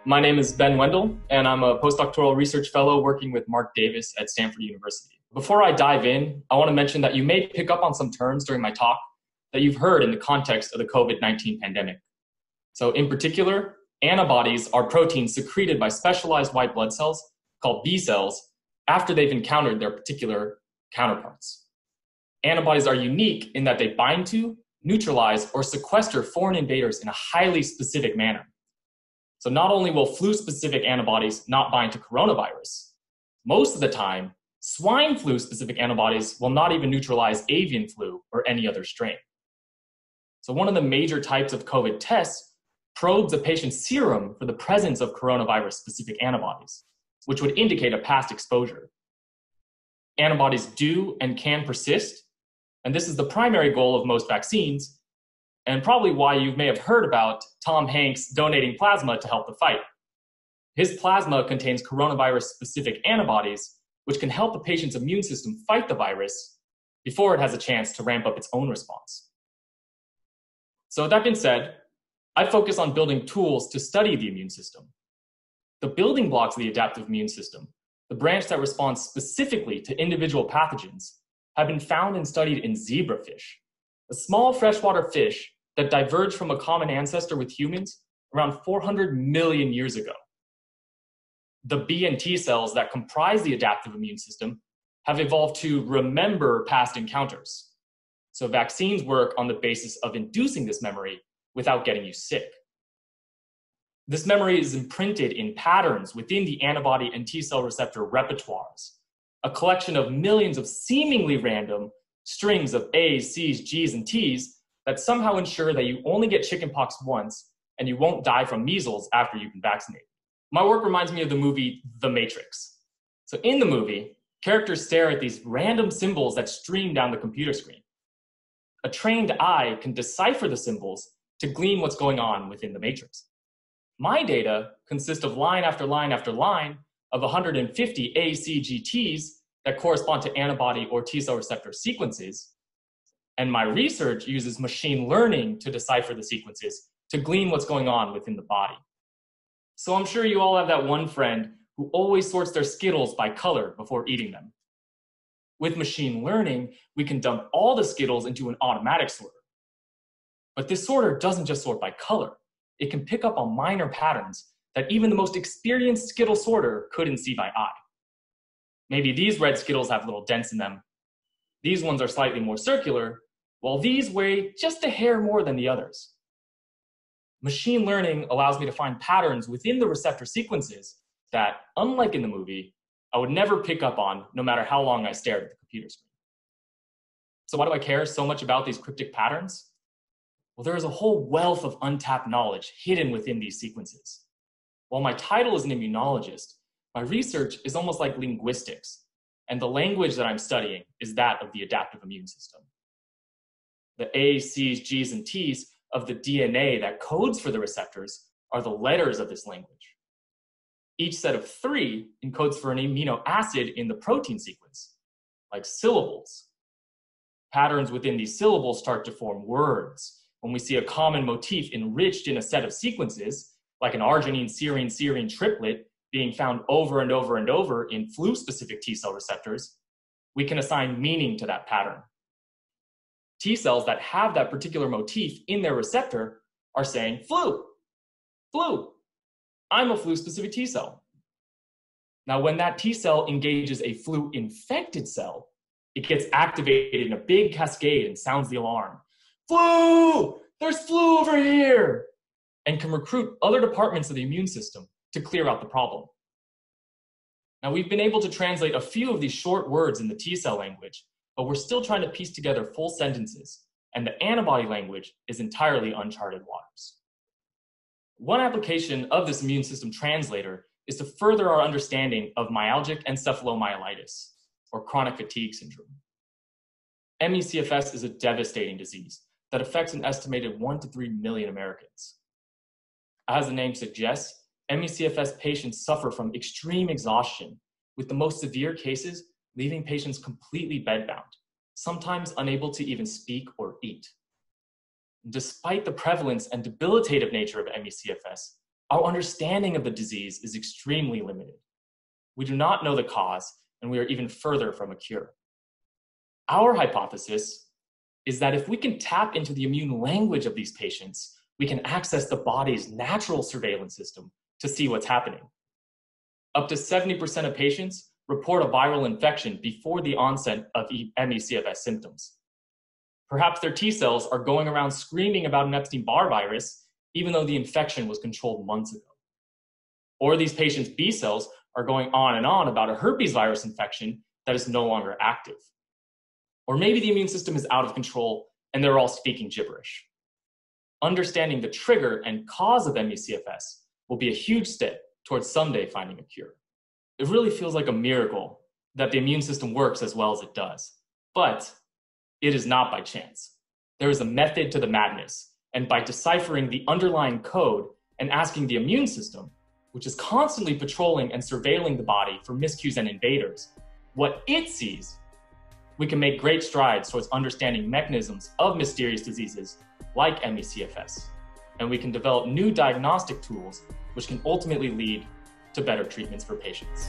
My name is Ben Wendel, and I'm a postdoctoral research fellow working with Mark Davis at Stanford University. Before I dive in, I want to mention that you may pick up on some terms during my talk that you've heard in the context of the COVID-19 pandemic. So in particular, antibodies are proteins secreted by specialized white blood cells called B cells after they've encountered their particular counterparts. Antibodies are unique in that they bind to, neutralize, or sequester foreign invaders in a highly specific manner. So not only will flu-specific antibodies not bind to coronavirus, most of the time, swine flu-specific antibodies will not even neutralize avian flu or any other strain. So one of the major types of COVID tests probes a patient's serum for the presence of coronavirus-specific antibodies, which would indicate a past exposure. Antibodies do and can persist, and this is the primary goal of most vaccines, and probably why you may have heard about Tom Hanks donating plasma to help the fight. His plasma contains coronavirus-specific antibodies, which can help the patient's immune system fight the virus before it has a chance to ramp up its own response. So that being said, I focus on building tools to study the immune system. The building blocks of the adaptive immune system, the branch that responds specifically to individual pathogens, have been found and studied in zebrafish, a small freshwater fish that diverged from a common ancestor with humans around 400 million years ago. The B and T cells that comprise the adaptive immune system have evolved to remember past encounters. So vaccines work on the basis of inducing this memory without getting you sick. This memory is imprinted in patterns within the antibody and T cell receptor repertoires, a collection of millions of seemingly random strings of A's, C's, G's, and T's that somehow ensure that you only get chickenpox once and you won't die from measles after you've been vaccinated. My work reminds me of the movie The Matrix. So in the movie, characters stare at these random symbols that stream down the computer screen. A trained eye can decipher the symbols to glean what's going on within the matrix. My data consist of line after line after line of 150 ACGTs that correspond to antibody or T cell receptor sequences, and my research uses machine learning to decipher the sequences to glean what's going on within the body. So I'm sure you all have that one friend who always sorts their Skittles by color before eating them. With machine learning, we can dump all the Skittles into an automatic sorter. But this sorter doesn't just sort by color. It can pick up on minor patterns that even the most experienced Skittle sorter couldn't see by eye. Maybe these red Skittles have little dents in them. These ones are slightly more circular, while these weigh just a hair more than the others. Machine learning allows me to find patterns within the receptor sequences that, unlike in the movie, I would never pick up on no matter how long I stared at the computer screen. So why do I care so much about these cryptic patterns? Well, there is a whole wealth of untapped knowledge hidden within these sequences. While my title is an immunologist, my research is almost like linguistics, and the language that I'm studying is that of the adaptive immune system. The A's, C's, G's, and T's of the DNA that codes for the receptors are the letters of this language. Each set of 3 encodes for an amino acid in the protein sequence, like syllables. Patterns within these syllables start to form words. When we see a common motif enriched in a set of sequences, like an arginine-serine-serine triplet being found over and over and over in flu-specific T cell receptors, we can assign meaning to that pattern. T cells that have that particular motif in their receptor are saying, flu, flu, I'm a flu-specific T cell. Now, when that T cell engages a flu-infected cell, it gets activated in a big cascade and sounds the alarm. Flu! There's flu over here! And can recruit other departments of the immune system to clear out the problem. Now, we've been able to translate a few of these short words in the T cell language, but we're still trying to piece together full sentences, and the antibody language is entirely uncharted waters. One application of this immune system translator is to further our understanding of myalgic encephalomyelitis, or chronic fatigue syndrome. ME/CFS is a devastating disease that affects an estimated 1 to 3 million Americans. As the name suggests, ME/CFS patients suffer from extreme exhaustion with the most severe cases leaving patients completely bedbound, sometimes unable to even speak or eat. Despite the prevalence and debilitative nature of ME/CFS, our understanding of the disease is extremely limited. We do not know the cause, and we are even further from a cure. Our hypothesis is that if we can tap into the immune language of these patients, we can access the body's natural surveillance system to see what's happening. Up to 70% of patients report a viral infection before the onset of ME/CFS symptoms. Perhaps their T cells are going around screaming about an Epstein-Barr virus, even though the infection was controlled months ago. Or these patients' B cells are going on and on about a herpes virus infection that is no longer active. Or maybe the immune system is out of control and they're all speaking gibberish. Understanding the trigger and cause of ME/CFS will be a huge step towards someday finding a cure. It really feels like a miracle that the immune system works as well as it does. But it is not by chance. There is a method to the madness, and by deciphering the underlying code and asking the immune system, which is constantly patrolling and surveilling the body for miscues and invaders, what it sees, we can make great strides towards understanding mechanisms of mysterious diseases like ME/CFS, and we can develop new diagnostic tools which can ultimately lead to better treatments for patients.